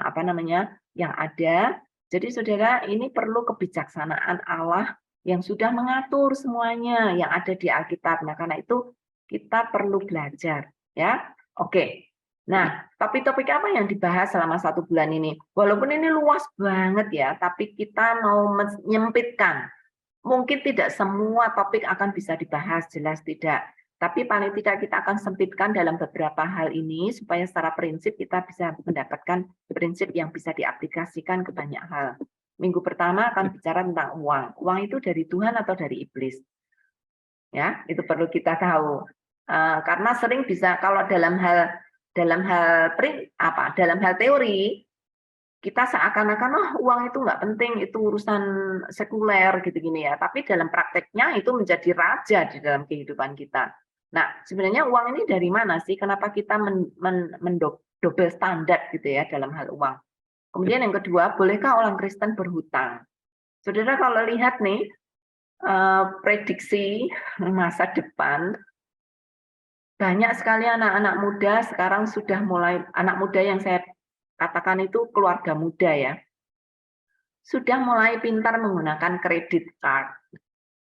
apa namanya yang ada. Jadi saudara, ini perlu kebijaksanaan Allah yang sudah mengatur semuanya yang ada di Alkitab. Nah, karena itu kita perlu belajar, ya. Oke. Nah, topik-topik apa yang dibahas selama 1 bulan ini? Walaupun ini luas banget ya, tapi kita mau menyempitkan. Mungkin tidak semua topik akan bisa dibahas, jelas tidak. Tapi paling tidak kita akan sempitkan dalam beberapa hal ini supaya secara prinsip kita bisa mendapatkan prinsip yang bisa diaplikasikan ke banyak hal. Minggu pertama akan bicara tentang uang. Uang itu dari Tuhan atau dari iblis? Ya, itu perlu kita tahu. Karena sering bisa kalau dalam hal teori kita seakan-akan uang itu nggak penting, itu urusan sekuler gitu gini ya. Tapi dalam prakteknya itu menjadi raja di dalam kehidupan kita. Nah, sebenarnya uang ini dari mana sih? Kenapa kita double standar gitu ya dalam hal uang? Kemudian yang kedua, bolehkah orang Kristen berhutang? Saudara kalau lihat nih prediksi masa depan, banyak sekali anak-anak muda sekarang sudah mulai, anak muda yang saya katakan itu keluarga muda ya, sudah mulai pintar menggunakan kredit card.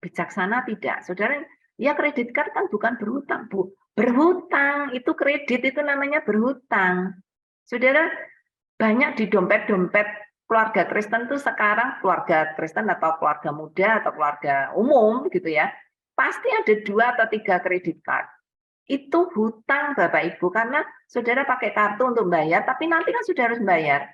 Bijaksana tidak? Saudara, ya kredit card kan bukan berhutang, Bu. Berhutang, itu kredit itu namanya berhutang. Saudara, banyak di dompet-dompet keluarga Kristen tuh sekarang, keluarga Kristen atau keluarga muda atau keluarga umum gitu ya, pasti ada 2 atau 3 kredit card. Itu hutang Bapak Ibu, karena saudara pakai kartu untuk bayar, tapi nanti kan sudah harus bayar.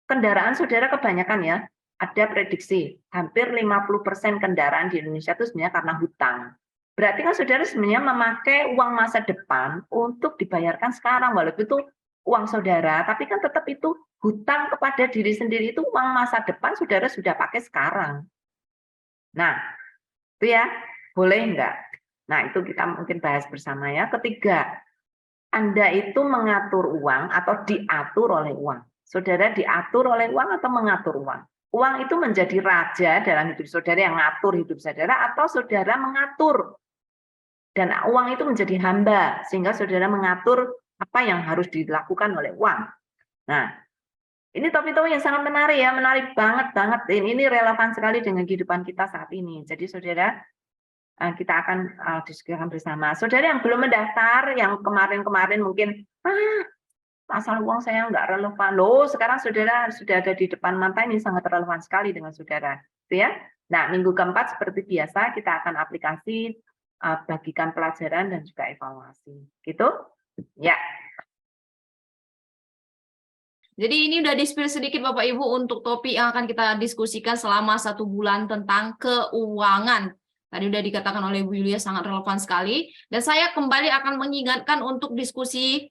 Kendaraan saudara kebanyakan ya, ada prediksi hampir 50% kendaraan di Indonesia itu sebenarnya karena hutang. Berarti kan saudara sebenarnya memakai uang masa depan untuk dibayarkan sekarang, walaupun itu uang saudara, tapi kan tetap itu hutang kepada diri sendiri, itu uang masa depan saudara sudah pakai sekarang. Nah, itu ya, boleh enggak? Nah, itu kita mungkin bahas bersama ya. Ketiga, Anda itu mengatur uang atau diatur oleh uang. Saudara diatur oleh uang atau mengatur uang? Uang itu menjadi raja dalam hidup saudara yang ngatur hidup saudara, atau saudara mengatur. Dan uang itu menjadi hamba, sehingga saudara mengatur apa yang harus dilakukan oleh uang. Nah, ini topik-topik yang sangat menarik ya, menarik banget. Ini relevan sekali dengan kehidupan kita saat ini. Jadi saudara, kita akan diskusikan bersama. Saudara yang belum mendaftar, yang kemarin-kemarin mungkin, asal uang saya nggak relevan. Loh, sekarang saudara sudah ada di depan mata, ini sangat relevan sekali dengan saudara. Gitu ya. Nah, minggu keempat seperti biasa, kita akan aplikasi, bagikan pelajaran dan juga evaluasi. Gitu? Ya. Jadi ini udah di-spill sedikit Bapak Ibu untuk topik yang akan kita diskusikan selama 1 bulan tentang keuangan. Tadi udah dikatakan oleh Bu Yulia sangat relevan sekali. Dan saya kembali akan mengingatkan untuk diskusi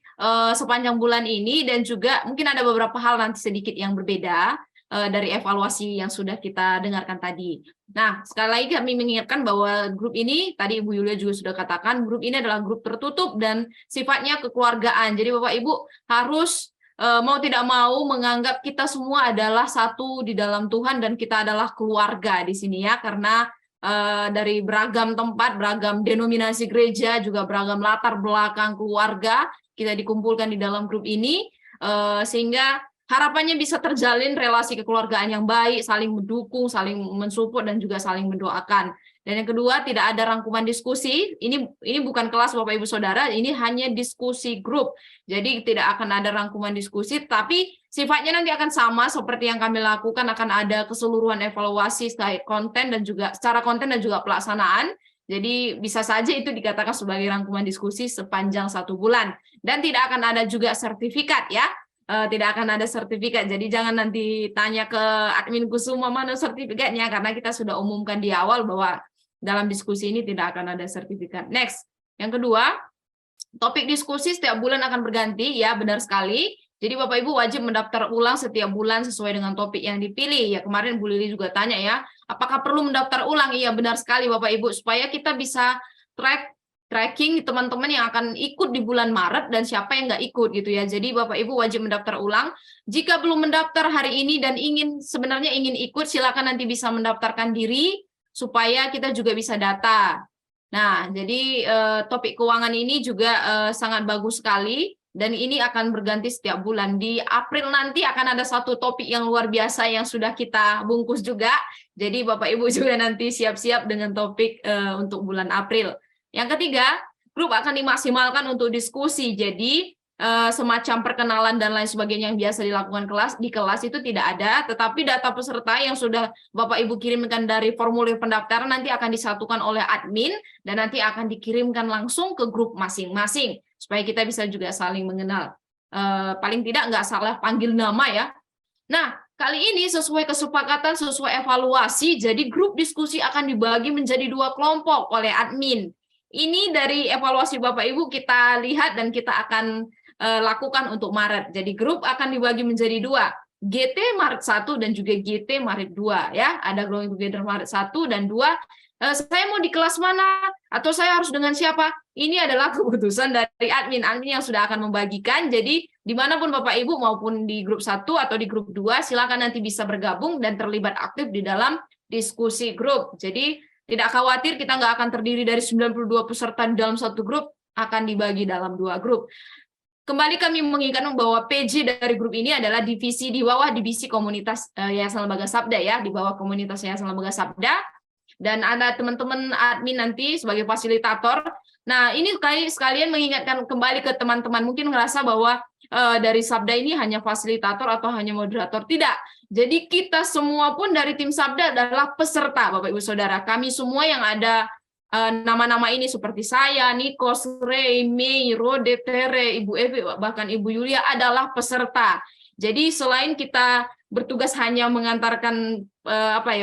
sepanjang bulan ini, dan juga mungkin ada beberapa hal nanti sedikit yang berbeda dari evaluasi yang sudah kita dengarkan tadi. Nah, sekali lagi kami mengingatkan bahwa grup ini, tadi Ibu Yulia juga sudah katakan, grup ini adalah grup tertutup dan sifatnya kekeluargaan. Jadi Bapak Ibu harus mau tidak mau menganggap kita semua adalah satu di dalam Tuhan dan kita adalah keluarga di sini ya, karena dari beragam tempat, beragam denominasi gereja, juga beragam latar belakang keluarga, kita dikumpulkan di dalam grup ini, sehingga harapannya bisa terjalin relasi kekeluargaan yang baik, saling mendukung, saling mensupport, dan juga saling mendoakan. Dan yang kedua, tidak ada rangkuman diskusi. Ini bukan kelas Bapak Ibu Saudara, ini hanya diskusi grup. Jadi tidak akan ada rangkuman diskusi, tapi sifatnya nanti akan sama seperti yang kami lakukan, akan ada keseluruhan evaluasi secara konten dan juga pelaksanaan. Jadi bisa saja itu dikatakan sebagai rangkuman diskusi sepanjang 1 bulan. Dan tidak akan ada juga sertifikat ya. Tidak akan ada sertifikat. Jadi jangan nanti tanya ke admin Kusuma mana sertifikatnya, karena kita sudah umumkan di awal bahwa dalam diskusi ini tidak akan ada sertifikat. Next, yang kedua, topik diskusi setiap bulan akan berganti, ya benar sekali. Jadi Bapak Ibu wajib mendaftar ulang setiap bulan sesuai dengan topik yang dipilih. Ya kemarin Bu Lili juga tanya ya, apakah perlu mendaftar ulang? Iya benar sekali Bapak Ibu, supaya kita bisa tracking teman-teman yang akan ikut di bulan Maret dan siapa yang nggak ikut gitu ya. Jadi Bapak Ibu wajib mendaftar ulang. Jika belum mendaftar hari ini dan sebenarnya ingin ikut, silakan nanti bisa mendaftarkan diri supaya kita juga bisa data. Nah, jadi topik keuangan ini juga sangat bagus sekali, dan ini akan berganti setiap bulan. Di April nanti akan ada satu topik yang luar biasa yang sudah kita bungkus juga. Jadi Bapak Ibu juga nanti siap-siap dengan topik untuk bulan April. Yang ketiga, grup akan dimaksimalkan untuk diskusi. Jadi semacam perkenalan dan lain sebagainya yang biasa dilakukan di kelas itu tidak ada, tetapi data peserta yang sudah Bapak Ibu kirimkan dari formulir pendaftaran nanti akan disatukan oleh admin dan nanti akan dikirimkan langsung ke grup masing-masing supaya kita bisa juga saling mengenal. Paling tidak nggak salah panggil nama ya. Nah, kali ini sesuai kesepakatan, sesuai evaluasi, jadi grup diskusi akan dibagi menjadi 2 kelompok oleh admin. Ini dari evaluasi Bapak Ibu kita lihat dan kita akan lakukan untuk Maret. Jadi grup akan dibagi menjadi 2, GT Maret 1 dan juga GT Maret 2 ya. Ada Growing Together Maret 1 dan 2. Saya mau di kelas mana atau saya harus dengan siapa? Ini adalah keputusan dari admin yang sudah akan membagikan. Jadi dimanapun Bapak Ibu maupun di grup 1 atau di grup 2 silakan nanti bisa bergabung dan terlibat aktif di dalam diskusi grup. Jadi tidak khawatir, kita nggak akan terdiri dari 92 peserta di dalam satu grup, akan dibagi dalam 2 grup. Kembali kami mengingatkan bahwa PJ dari grup ini adalah divisi di bawah divisi komunitas Yayasan Lembaga Sabda ya, di bawah komunitas Yayasan Lembaga Sabda. Dan ada teman-teman admin nanti sebagai fasilitator. Nah, ini sekalian mengingatkan kembali ke teman-teman, mungkin ngerasa bahwa dari Sabda ini hanya fasilitator atau hanya moderator. Tidak. Jadi kita semua pun dari tim Sabda adalah peserta, Bapak Ibu Saudara. Kami semua yang ada nama-nama ini seperti saya, Nikos, Ray, Mei, Rode, Tere, Ibu Evi, bahkan Ibu Yulia adalah peserta. Jadi selain kita bertugas hanya mengantarkan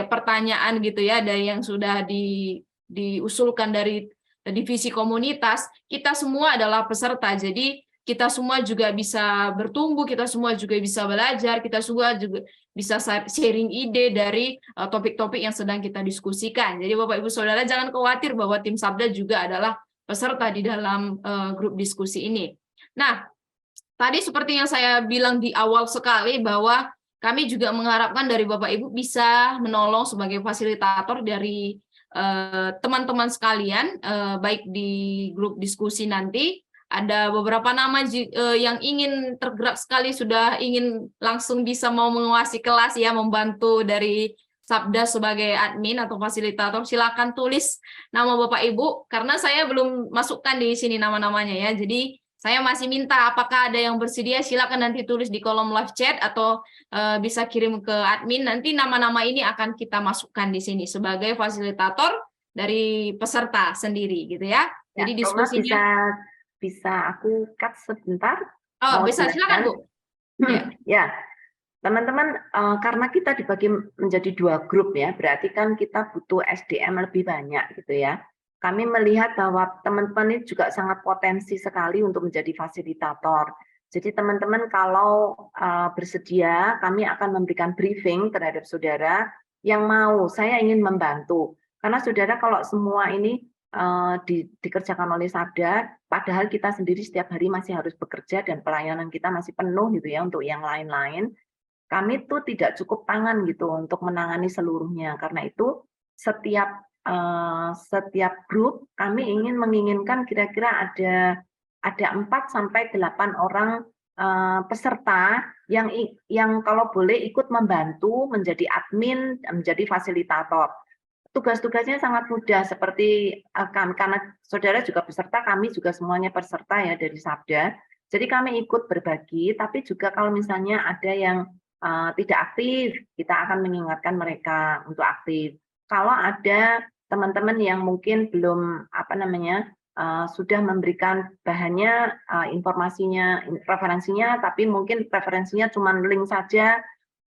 pertanyaan gitu ya dari yang sudah diusulkan dari divisi komunitas, kita semua adalah peserta. Jadi kita semua juga bisa bertumbuh, kita semua juga bisa belajar, kita semua juga bisa sharing ide dari topik-topik yang sedang kita diskusikan. Jadi Bapak Ibu Saudara jangan khawatir bahwa tim Sabda juga adalah peserta di dalam grup diskusi ini. Nah, tadi seperti yang saya bilang di awal sekali bahwa kami juga mengharapkan dari Bapak Ibu bisa menolong sebagai fasilitator dari teman-teman sekalian, baik di grup diskusi nanti. Ada beberapa nama yang ingin tergerak sekali, sudah ingin langsung bisa mau menguasai kelas ya, membantu dari Sabda sebagai admin atau fasilitator. Silakan tulis nama Bapak Ibu, karena saya belum masukkan di sini nama-namanya ya. Jadi saya masih minta apakah ada yang bersedia, silakan nanti tulis di kolom live chat atau bisa kirim ke admin. Nanti nama-nama ini akan kita masukkan di sini sebagai fasilitator dari peserta sendiri gitu ya. Jadi diskusinya bisa aku cut sebentar? Oh, bisa, silakan Bu. Ya, teman-teman, karena kita dibagi menjadi 2 grup ya, berarti kan kita butuh SDM lebih banyak gitu ya. Kami melihat bahwa teman-teman ini juga sangat potensi sekali untuk menjadi fasilitator. Jadi teman-teman kalau bersedia, kami akan memberikan briefing terhadap saudara yang mau, saya ingin membantu. Karena saudara kalau semua ini dikerjakan oleh Sabda, padahal kita sendiri setiap hari masih harus bekerja dan pelayanan kita masih penuh gitu ya untuk yang lain-lain. Kami tuh tidak cukup tangan gitu untuk menangani seluruhnya. Karena itu setiap grup kami menginginkan kira-kira ada 4 sampai 8 orang peserta yang kalau boleh ikut membantu menjadi admin, menjadi fasilitator. Tugas-tugasnya sangat mudah seperti karena saudara juga peserta, kami juga semuanya peserta ya dari Sabda. Jadi kami ikut berbagi, tapi juga kalau misalnya ada yang tidak aktif, kita akan mengingatkan mereka untuk aktif. Kalau ada teman-teman yang mungkin belum sudah memberikan bahannya, informasinya, referensinya, tapi mungkin referensinya cuma link saja.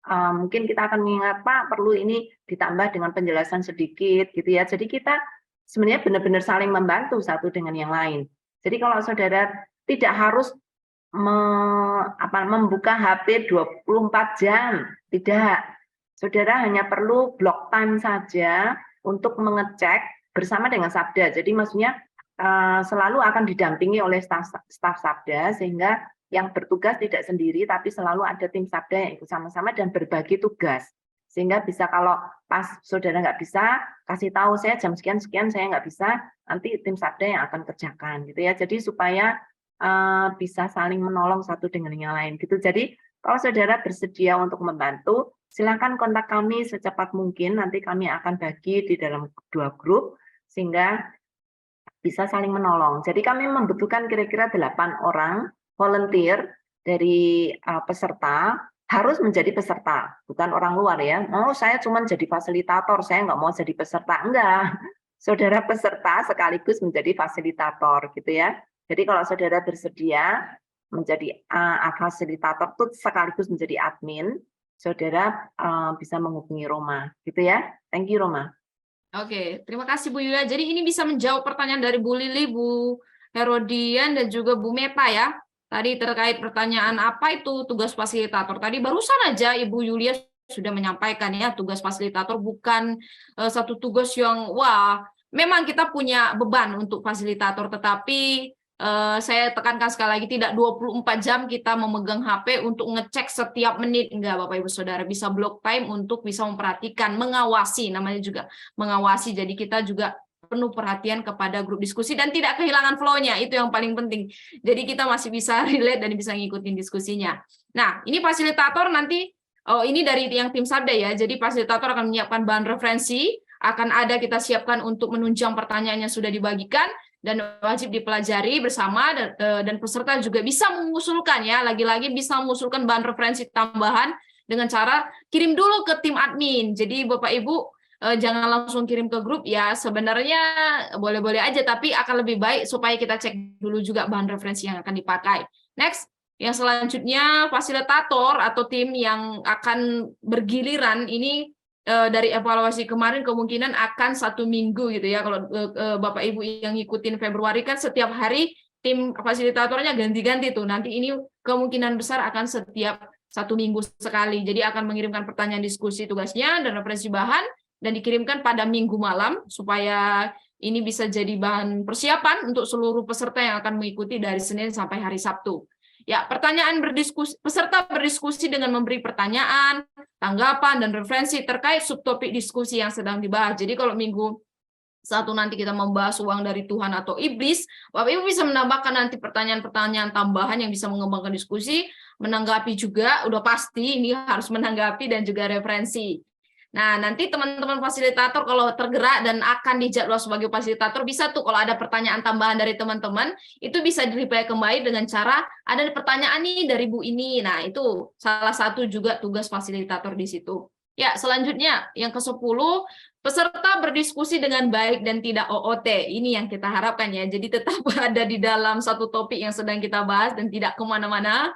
Mungkin kita akan mengingat, Pak, perlu ini ditambah dengan penjelasan sedikit gitu ya. Jadi kita sebenarnya benar-benar saling membantu satu dengan yang lain. Jadi kalau saudara tidak harus membuka HP 24 jam, tidak. Saudara hanya perlu block time saja untuk mengecek bersama dengan Sabda. Jadi maksudnya selalu akan didampingi oleh staf Sabda, sehingga yang bertugas tidak sendiri, tapi selalu ada tim Sabda yang ikut sama-sama dan berbagi tugas. Sehingga bisa kalau pas saudara nggak bisa, kasih tahu saya jam sekian-sekian saya nggak bisa, nanti tim Sabda yang akan kerjakan gitu ya. Jadi supaya bisa saling menolong satu dengan yang lain gitu. Jadi kalau saudara bersedia untuk membantu, silakan kontak kami secepat mungkin. Nanti kami akan bagi di dalam 2 grup sehingga bisa saling menolong. Jadi kami membutuhkan kira-kira 8 orang volunteer dari peserta harus menjadi peserta, bukan orang luar ya. Oh, saya cuma jadi fasilitator, saya nggak mau jadi peserta. Enggak, saudara peserta sekaligus menjadi fasilitator gitu ya. Jadi kalau saudara bersedia menjadi fasilitator tuh sekaligus menjadi admin, saudara bisa menghubungi Roma gitu ya. Thank you Roma. Oke, terima kasih Bu Yulia. Jadi ini bisa menjawab pertanyaan dari Bu Lili, Bu Herodian, dan juga Bu Meta ya. Tadi terkait pertanyaan apa itu tugas fasilitator. Tadi barusan aja Ibu Yulia sudah menyampaikan ya, tugas fasilitator bukan satu tugas yang wah, memang kita punya beban untuk fasilitator, tetapi saya tekankan sekali lagi, tidak 24 jam kita memegang HP untuk ngecek setiap menit. Enggak, Bapak Ibu Saudara, bisa block time untuk bisa memperhatikan, mengawasi, namanya juga mengawasi. Jadi kita juga penuh perhatian kepada grup diskusi dan tidak kehilangan flow-nya, itu yang paling penting. Jadi kita masih bisa relate dan bisa ngikutin diskusinya. Nah, ini fasilitator nanti, ini dari yang tim Sabda ya, jadi fasilitator akan menyiapkan bahan referensi, akan ada kita siapkan untuk menunjang pertanyaan yang sudah dibagikan, dan wajib dipelajari bersama, dan peserta juga bisa mengusulkan ya, lagi-lagi bisa mengusulkan bahan referensi tambahan dengan cara kirim dulu ke tim admin. Jadi Bapak Ibu jangan langsung kirim ke grup ya, sebenarnya boleh-boleh aja, tapi akan lebih baik supaya kita cek dulu juga bahan referensi yang akan dipakai. Next, yang selanjutnya fasilitator atau tim yang akan bergiliran ini dari evaluasi kemarin kemungkinan akan 1 minggu gitu ya. Kalau Bapak Ibu yang ngikutin Februari kan setiap hari tim fasilitatornya ganti-ganti tuh. Nanti ini kemungkinan besar akan setiap 1 minggu sekali. Jadi akan mengirimkan pertanyaan diskusi tugasnya dan referensi bahan dan dikirimkan pada Minggu malam supaya ini bisa jadi bahan persiapan untuk seluruh peserta yang akan mengikuti dari Senin sampai hari Sabtu. Ya, pertanyaan berdiskusi, peserta berdiskusi dengan memberi pertanyaan, tanggapan, dan referensi terkait subtopik diskusi yang sedang dibahas. Jadi kalau Minggu 1 nanti kita membahas uang dari Tuhan atau iblis, Bapak Ibu bisa menambahkan nanti pertanyaan-pertanyaan tambahan yang bisa mengembangkan diskusi, menanggapi juga, udah pasti ini harus menanggapi dan juga referensi. Nah, nanti teman-teman fasilitator kalau tergerak dan akan dijadwal sebagai fasilitator, bisa tuh kalau ada pertanyaan tambahan dari teman-teman, itu bisa di-reply kembali dengan cara, ada pertanyaan nih dari Bu ini. Nah, itu salah satu juga tugas fasilitator di situ. Ya, selanjutnya, yang ke-10, peserta berdiskusi dengan baik dan tidak OOT. Ini yang kita harapkan ya, jadi tetap ada di dalam satu topik yang sedang kita bahas dan tidak kemana-mana.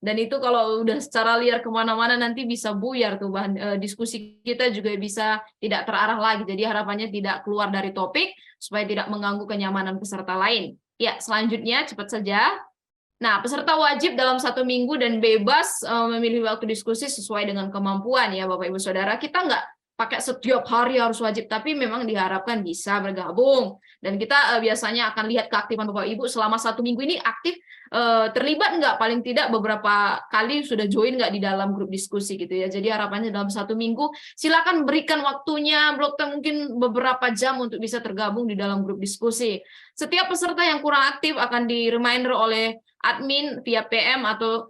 Dan itu kalau udah secara liar kemana-mana nanti bisa buyar tuh bahan diskusi kita juga bisa tidak terarah lagi. Jadi harapannya tidak keluar dari topik supaya tidak mengganggu kenyamanan peserta lain. Ya, selanjutnya cepat saja. Nah, peserta wajib dalam 1 minggu dan bebas memilih waktu diskusi sesuai dengan kemampuan ya Bapak Ibu Saudara. Kita nggak pakai setiap hari harus wajib, tapi memang diharapkan bisa bergabung. Dan kita biasanya akan lihat keaktifan Bapak Ibu selama 1 minggu ini aktif, terlibat nggak, paling tidak beberapa kali sudah join nggak di dalam grup diskusi gitu ya. Jadi harapannya dalam 1 minggu silakan berikan waktunya, blok mungkin beberapa jam untuk bisa tergabung di dalam grup diskusi. Setiap peserta yang kurang aktif akan di-reminder oleh admin via PM atau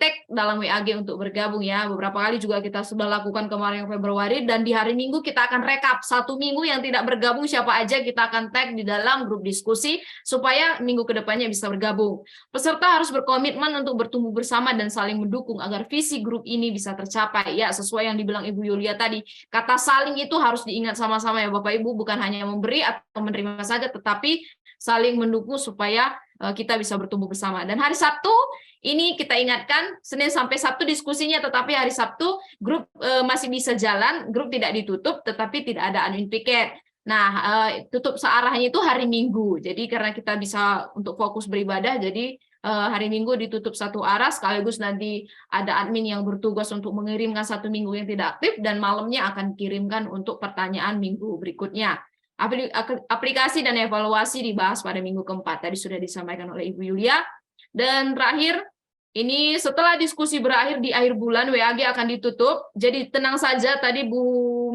tag dalam WAG untuk bergabung ya. Beberapa kali juga kita sudah lakukan kemarin Februari, dan di hari Minggu kita akan rekap 1 minggu yang tidak bergabung siapa aja, kita akan tag di dalam grup diskusi supaya minggu kedepannya bisa bergabung. Peserta harus berkomitmen untuk bertumbuh bersama dan saling mendukung agar visi grup ini bisa tercapai. Ya, sesuai yang dibilang Ibu Yulia tadi, kata saling itu harus diingat sama-sama ya Bapak Ibu, bukan hanya memberi atau menerima saja, tetapi saling mendukung supaya kita bisa bertumbuh bersama. Dan hari Sabtu ini kita ingatkan, Senin sampai Sabtu diskusinya, tetapi hari Sabtu grup masih bisa jalan, grup tidak ditutup, tetapi tidak ada admin piket. Nah, tutup searahnya itu hari Minggu. Jadi karena kita bisa untuk fokus beribadah, jadi hari Minggu ditutup satu arah, sekaligus nanti ada admin yang bertugas untuk mengirimkan 1 minggu yang tidak aktif, dan malamnya akan dikirimkan untuk pertanyaan minggu berikutnya. Aplikasi dan evaluasi dibahas pada minggu keempat. Tadi sudah disampaikan oleh Ibu Yulia. Dan terakhir, ini setelah diskusi berakhir di akhir bulan, WAG akan ditutup. Jadi tenang saja, tadi Bu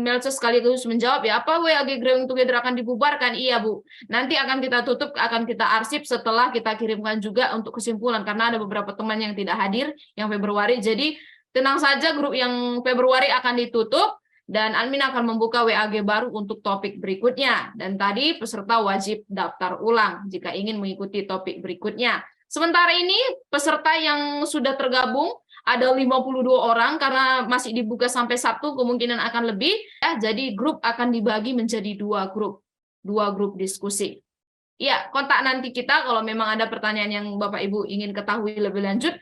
Melce sekaligus menjawab ya, apa WAG Growing Together akan dibubarkan? Iya Bu, nanti akan kita tutup, akan kita arsip setelah kita kirimkan juga untuk kesimpulan, karena ada beberapa teman yang tidak hadir yang Februari. Jadi tenang saja, grup yang Februari akan ditutup, dan admin akan membuka WAG baru untuk topik berikutnya. Dan tadi peserta wajib daftar ulang jika ingin mengikuti topik berikutnya. Sementara ini peserta yang sudah tergabung ada 52 orang karena masih dibuka sampai Sabtu, kemungkinan akan lebih. Ya, jadi grup akan dibagi menjadi dua grup diskusi. Ya, kontak nanti kita kalau memang ada pertanyaan yang Bapak Ibu ingin ketahui lebih lanjut.